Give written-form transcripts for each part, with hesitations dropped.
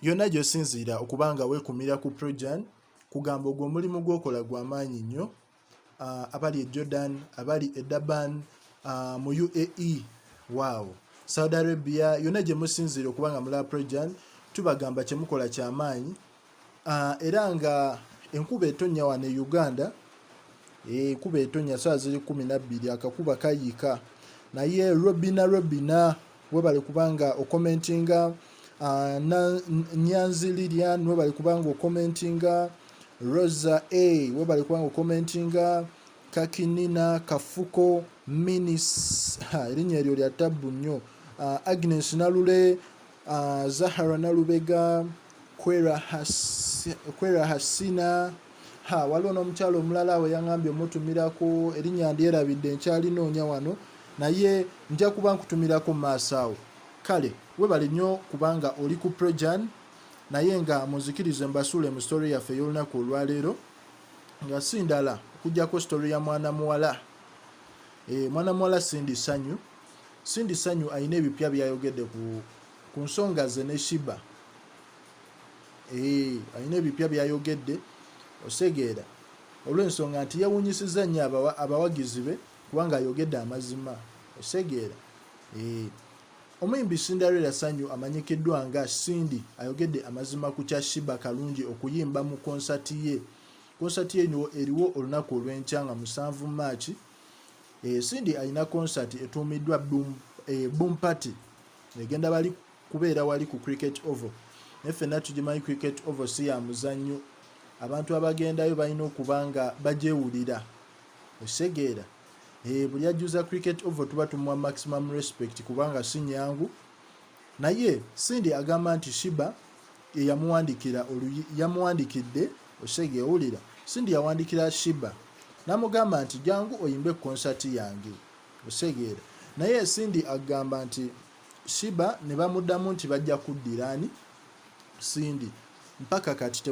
yonna gy'osinziira okubanga weekumira ku Projan kugamba ogwo omulimu gw'okola gw'amaanyi nnyo. Abali e Jordan, abali e Durban, mu UAE, wow, Saudi Arabia, yonna gye musinziira okubanga mulaba Projan, tubagamba kye mukola ky'amaanyi. Era nga enkuba etonnya wano e Uganda, enkuba etonnya saa ziri 12 akakuba kayiika, naye Robina webale kubanga okomentinga, Nyanzi Lilian webale kubanga okomentinga, Rosa A webale kubanga okomentinga, Kakinina Kafuko Minis, erinnya eryo lya tabbu nnyo, Agnes Nalule, Zahara Nalubega, Kwera Hasina, waliwo n'omukyalo omulala we yaŋŋambye omutumirako, erinnya ndyerabidde nkyalinoonya wano, naye nja kuba nkutumirako mu maaso awo. Kale webale nnyo kubanga oli ku Projan, naye nga munzikirize mbasuule mu story yaffe ey'olunaku olwaleero, nga si ndala okuggyako story ya mwana muwala. Mwana muwala Cindy Sanyu alina ebipya byayogedde ku nsonga ze ne Shiba. Alina ebipya byayogedde, osegeera olw'ensonga nti yawunyisiza nnyo abawagizi be kubanga ayogedde amazima, osegeera. Omuyimbi Cinderella Sanyu amanyikiddwa nga Cindy ayogedde amazima ku kya Shiba Kalungi okuyimba mu konsati ye. Konsati ye eriwo olunaku olw'enkya nga 7 Maachi. Cindy alina konsati etuumiddwa Boom Party, egenda bali kubeera wali ku Cricket Oval. Naye ffenna tugimanyi Cricket Oval si ya muzannyo, abantu abagendayo balina okuba nga bagyewulira, osegeera. Buli ajjuza Cricket Oval tuba tumuwa maximum respect kubanga si nyangu. Naye Cindy agamba nti Shiba yamuwandikidde, osegeera owulira, Cindy yawandikira Shiba n'amugamba nti jangu oyimbe konsati yange, osegeera. Naye Cindy agamba nti Shiba ne bamuddamu nti bajja kuddiraani Cindy mpaka kati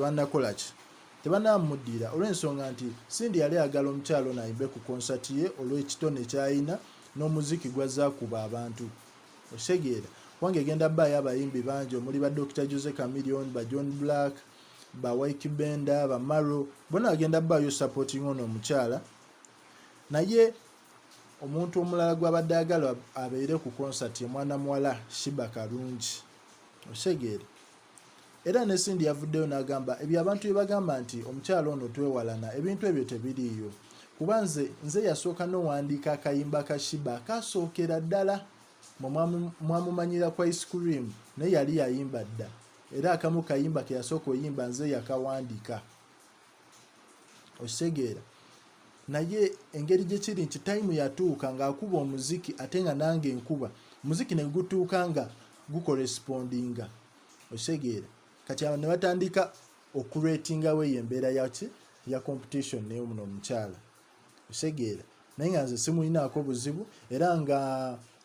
tebanamuddira olw'ensonga nti Cindy yali ayagala omukyalo n'ayimbe ku konsati ye olw'ekitone ky'alina n'omuziki gw'azaakuba abantu, osegeera. Kubanga egenda bbaayo abayimbi bangi omuli ba Dr. Jose Chameleone, ba John Black, ba Wyke Benda, ba Maro, bonna agenda bbaayo supporting ono omukyala. Naye omuntu omulala gw'abadde ayagala abeere ku konsati ye mwana muwala Shiba Kalungi, osegeera. Era ne Cindy yavuddeyo n'agamba ebyo abantu bye bagamba nti omukyalo ono twewalana, ebintu ebyo tebiriiyo. Kuba nze yasooka n'owandiika akayimba ka Shiba kasookera ddala mwamumanyira kwa Ice Cream, naye yali yayimba dda. Era akamu kayimba ke yasooka oyimba nze yakawandiika, osegeera. Naye engeri gye kiri nti time yatuuka ng'akuba omuziki ate nga nange enkuba, omuziki ne gutuuka nga gukorespondinga, osegeera. Kati ne batandika okuratingawo eyo embeera ya competition naye muno omukyala, osegeera. Naye nga nze simulinaako buzibu, era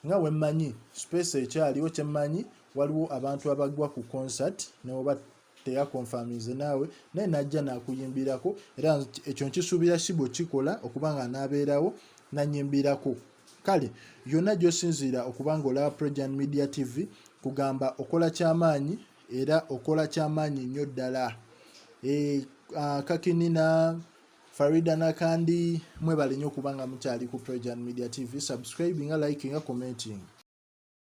nga wemmanyi space ekyaliwo kyemmanyi waliwo abantu abagwa ku concert neoba teyakonfamize naawe, naye najja nakuyimbirako, era ekyo nkisuubira Shiba kikola okubanga anaabeerawo nanyimbirako. Kale yonna gy'osinziira okubanga olaba Projan Media TV kugamba okola ky'amaanyi era okola ky'amaanyi nnyo ddala. Kakinina, Farida Nakandi, mwebale nnyo kubanga mukyali ku Projan Media TV. Subscribing, liking, commenting.